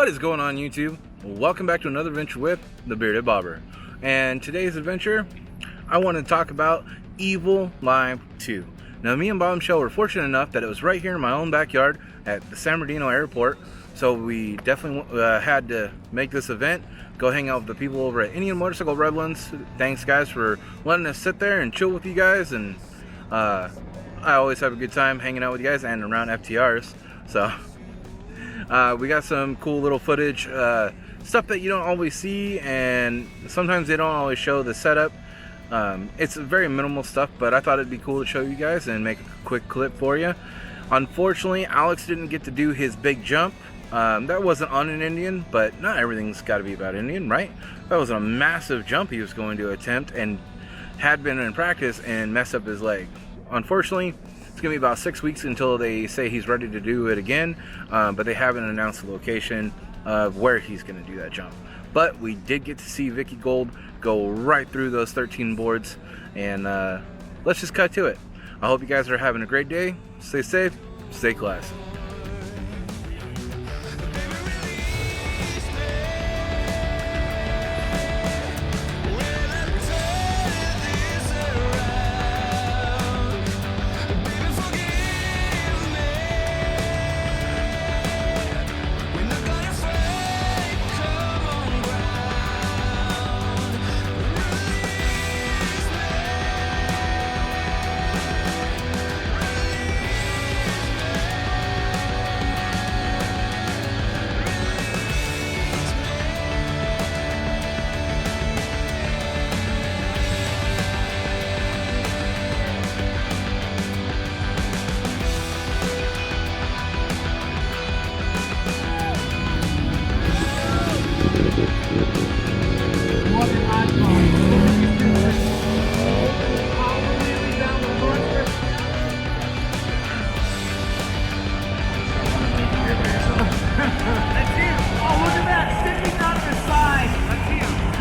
What is going on, YouTube? Welcome back to another adventure with the Bearded Bobber. And today's adventure, I want to talk about Evel Live 2. Now, me and Bob and Michelle were fortunate enough that it was right here in my own backyard at the San Bernardino airport. So we definitely had to make this event, go hang out with the people over at Indian Motorcycle Redlands. Thanks, guys, for letting us sit there and chill with you guys. And I always have a good time hanging out with you guys and around FTRs. So we got some cool little footage, stuff that you don't always see, and sometimes they don't always show the setup. It's very minimal stuff, but I thought it'd be cool to show you guys and make a quick clip for you. Unfortunately, Alex didn't get to do his big jump. That wasn't on an Indian, but not everything's got to be about Indian, right? That was a massive jump he was going to attempt and had been in practice and messed up his leg. Unfortunately, it's going to be about 6 weeks until they say he's ready to do it again, but they haven't announced the location of where he's going to do that jump. But we did get to see Vicki Gold go right through those 13 boards, and let's just cut to it. I hope you guys are having a great day. Stay safe, stay classy.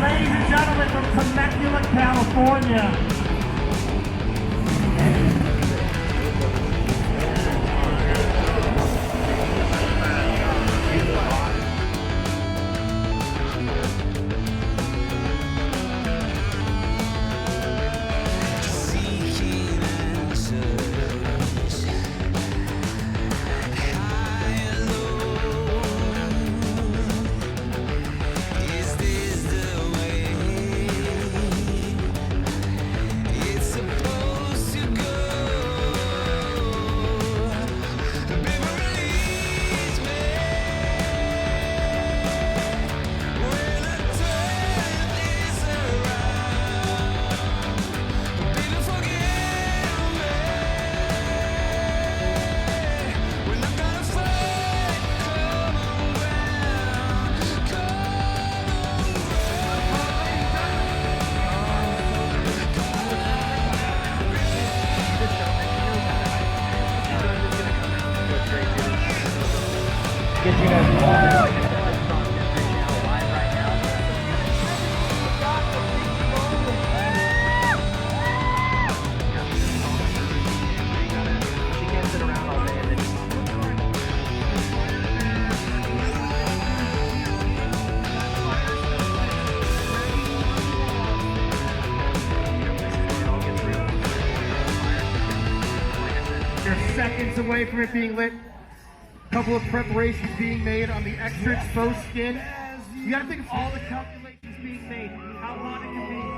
Ladies and gentlemen from Temecula, California. Get you guys You're seconds away from it being lit. Couple of preparations being made on the extra exposed skin. You gotta think of all the calculations being made, how hot it can be.